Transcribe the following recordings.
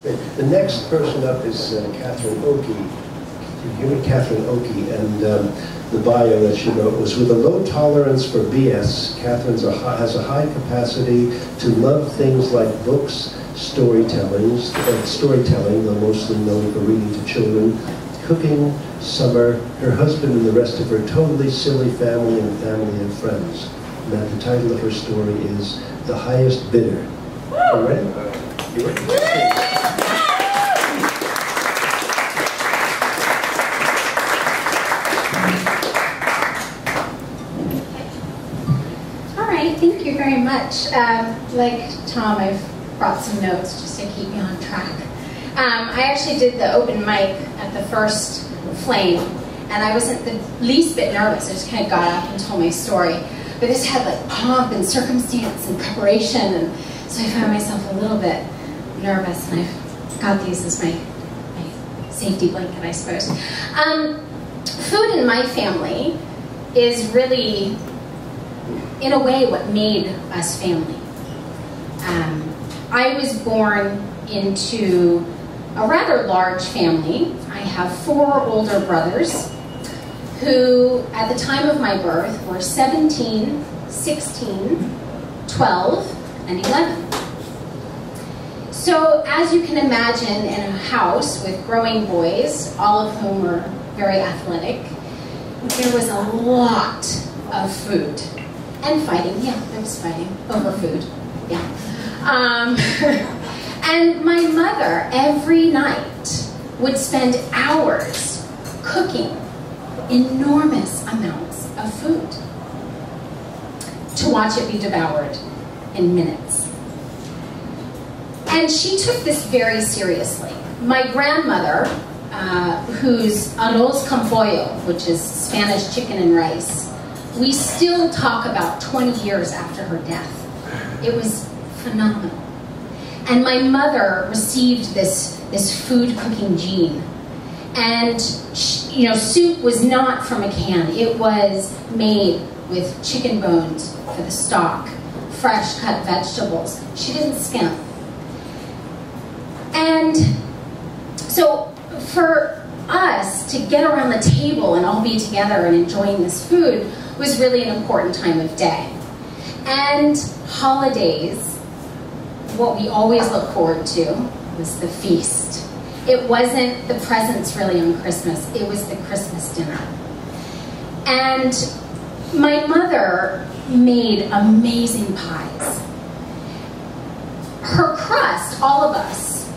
The next person up is Catherine Oakey. You hear me, Catherine Oakey, and the bio that she wrote was, with a low tolerance for BS, Catherine has a high capacity to love things like books, storytelling, though mostly known for reading to children, cooking, summer, her husband and the rest of her totally silly family and friends. And that the title of her story is The Highest Bidder. You ready? You ready? Thank you very much. Like Tom, I've brought some notes just to keep me on track. I actually did the open mic at the first Flame, and I wasn't the least bit nervous. I just kind of got up and told my story. But this had like pomp and circumstance and preparation, and so I found myself a little bit nervous, and I've got these as my safety blanket, I suppose. Food in my family is really, in a way, what made us family. I was born into a rather large family. I have 4 older brothers who, at the time of my birth, were 17, 16, 12, and 11. So, as you can imagine, in a house with growing boys, all of whom were very athletic, there was a lot of food. And fighting, yeah, there was fighting over food, yeah. And my mother, every night, would spend hours cooking enormous amounts of food to watch it be devoured in minutes. And she took this very seriously. My grandmother, whose arroz con pollo, which is Spanish chicken and rice, we still talk about 20 years after her death. It was phenomenal. And my mother received this food cooking gene. And soup was not from a can. It was made with chicken bones for the stock, fresh cut vegetables. She didn't skimp. And so for us to get around the table and all be together and enjoying this food was really an important time of day. And holidays, what we always look forward to was the feast. It wasn't the presents really on Christmas, it was the Christmas dinner. And my mother made amazing pies. Her crust, all of us,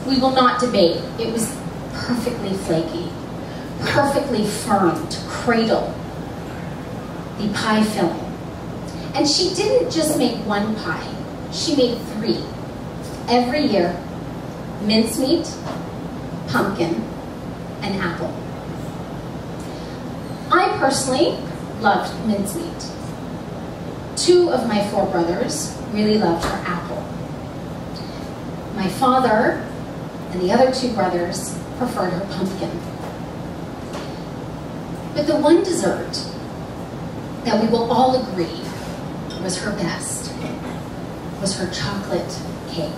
we will not debate, it was perfectly flaky, perfectly firm to cradle the pie filling. And she didn't just make one pie, she made 3. Every year, mincemeat, pumpkin, and apple. I personally loved mincemeat. 2 of my 4 brothers really loved her apple. My father and the other 2 brothers preferred her pumpkin. But the one dessert that we will all agree was her best was her chocolate cake.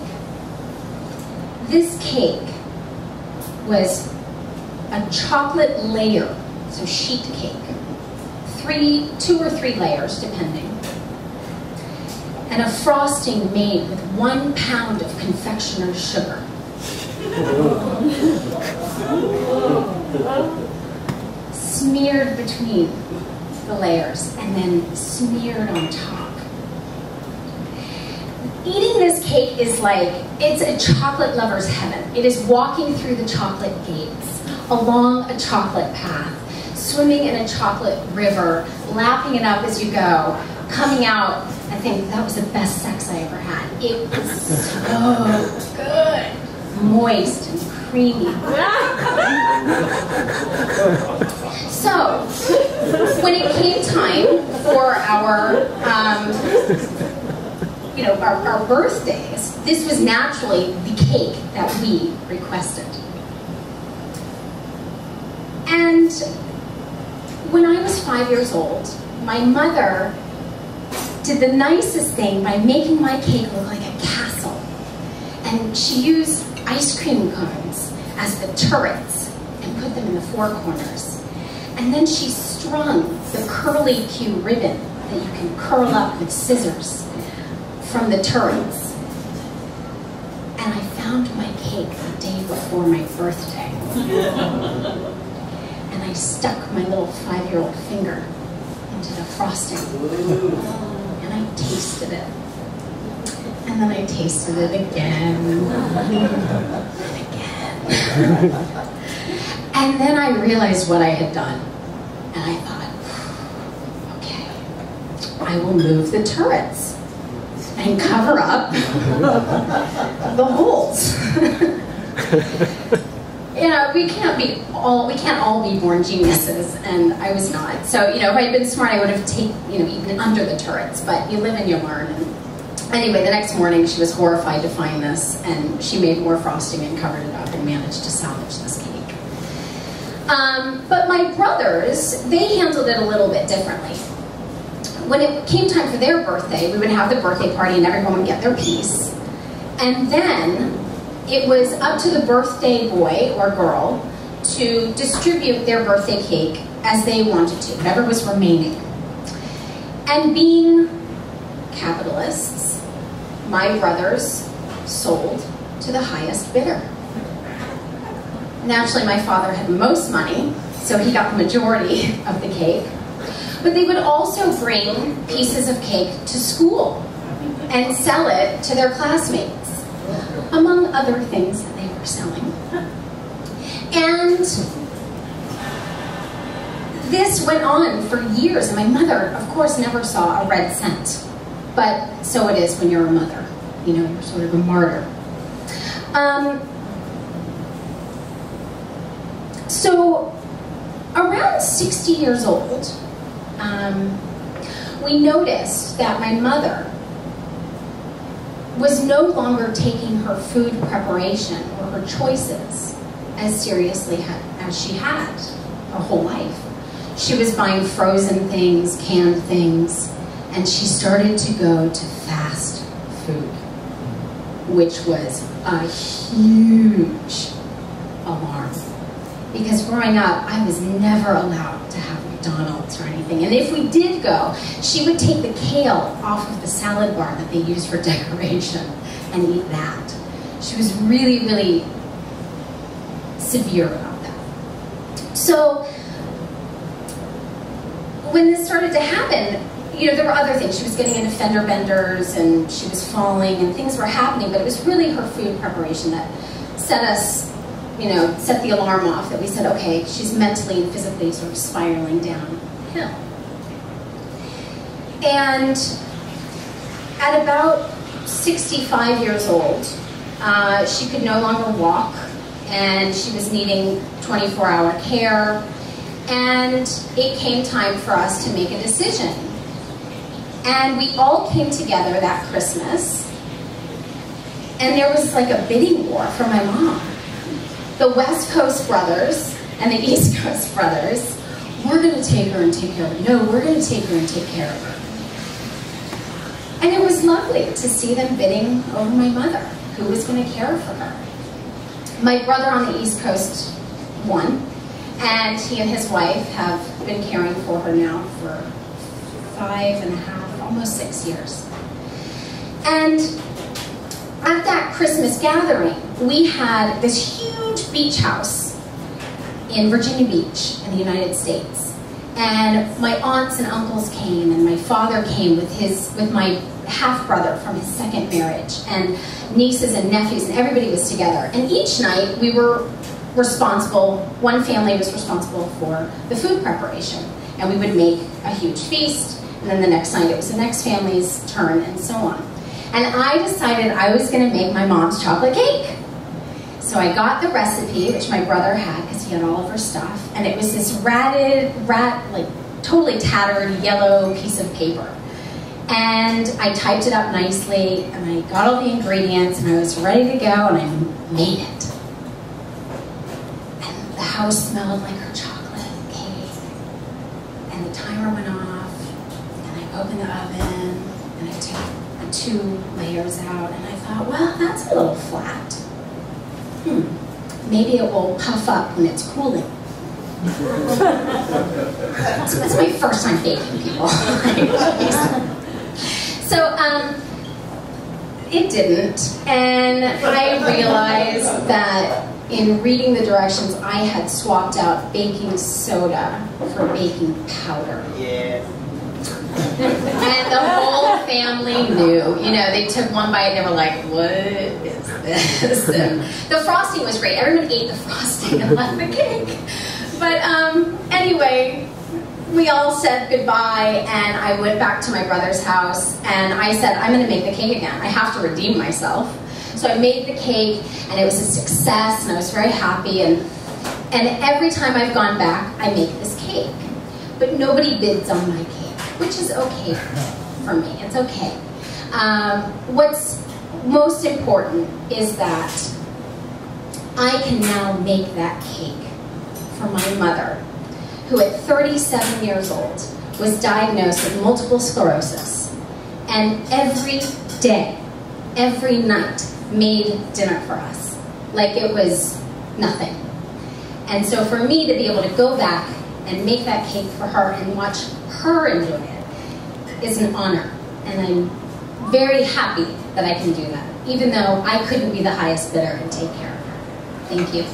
This cake was a chocolate layer, so sheet cake, 2 or 3 layers depending, and a frosting made with 1 pound of confectioner's sugar. Smeared between the layers and then smeared on top. Eating this cake is like, it's a chocolate lover's heaven. It is walking through the chocolate gates, along a chocolate path, swimming in a chocolate river, lapping it up as you go, coming out. I think that was the best sex I ever had. It was so good, moist and creamy. So, when it came time for our our birthdays, this was naturally the cake that we requested. And when I was 5 years old, my mother did the nicest thing by making my cake look like a castle. And she used ice cream cones as the turrets and put them in the four corners. And then she strung the curly Q ribbon that you can curl up with scissors from the turrets. And I found my cake the day before my birthday. And I stuck my little 5-year-old finger into the frosting. And I tasted it. And then I tasted it again. And again. And then I realized what I had done. And I thought, okay, I will move the turrets and cover up the holes. You know, we can't all be born geniuses, and I was not. So, you know, if I'd been smart, I would have eaten under the turrets, but you live and you learn. And anyway, the next morning she was horrified to find this, and she made more frosting and covered it up and managed to salvage this cake. But my brothers, they handled it a little bit differently. When it came time for their birthday, we would have the birthday party and everyone would get their piece. And then it was up to the birthday boy or girl to distribute their birthday cake as they wanted to, whatever was remaining. And being capitalists, my brothers sold to the highest bidder. Naturally, my father had most money, so he got the majority of the cake. But they would also bring pieces of cake to school and sell it to their classmates, among other things that they were selling. And this went on for years, and my mother, of course, never saw a red cent. But so it is when you're a mother. You know, you're sort of a martyr. So, around 60 years old, we noticed that my mother was no longer taking her food preparation or her choices as seriously as she had her whole life. She was buying frozen things, canned things, and she started to go to fast food, which was a huge alarm. Because growing up, I was never allowed to have McDonald's or anything. And if we did go, she would take the kale off of the salad bar that they use for decoration and eat that. She was really, really severe about that. So when this started to happen, you know, there were other things. She was getting into fender benders and she was falling and things were happening, but it was really her food preparation that set the alarm off, that we said, okay, she's mentally and physically sort of spiraling downhill. And at about 65 years old, she could no longer walk, and she was needing 24-hour care, and it came time for us to make a decision. And we all came together that Christmas, and there was like a bidding war for my mom. The West Coast brothers and the East Coast brothers, we're going to take her and take care of her. No, we're going to take her and take care of her. And it was lovely to see them bidding over my mother, who was going to care for her. My brother on the East Coast won, and he and his wife have been caring for her now for 5.5, almost 6 years. And at that Christmas gathering, we had this huge beach house in Virginia Beach in the United States. And my aunts and uncles came, and my father came with my half-brother from his second marriage, and nieces and nephews, and everybody was together. And each night we were responsible, one family was responsible for the food preparation. And we would make a huge feast, and then the next night it was the next family's turn, and so on. And I decided I was going to make my mom's chocolate cake. So I got the recipe, which my brother had, because he had all of her stuff, and it was this totally tattered yellow piece of paper. And I typed it up nicely, and I got all the ingredients, and I was ready to go, and I made it. And the house smelled like her chocolate cake. And the timer went off, and I opened the oven, and I took the 2 layers out, and I thought, well, that's a little flat. maybe it will puff up when it's cooling. That's my first time baking, people. So, it didn't, and I realized that in reading the directions, I had swapped out baking soda for baking powder. Yeah. And the whole family knew. You know, they took one bite and they were like, what is this? And the frosting was great. Everyone ate the frosting and left the cake. But anyway, we all said goodbye, and I went back to my brother's house, and I said, I'm going to make the cake again. I have to redeem myself. So I made the cake, and it was a success, and I was very happy. And every time I've gone back, I make this cake. But nobody bids on my cake, which is okay for me. It's okay. What's most important is that I can now make that cake for my mother, who at 37 years old was diagnosed with multiple sclerosis, and every day, every night, made dinner for us, like it was nothing. And so for me to be able to go back and make that cake for her and watch her enjoy it is an honor. And I'm very happy that I can do that, even though I couldn't be the highest bidder and take care of her. Thank you.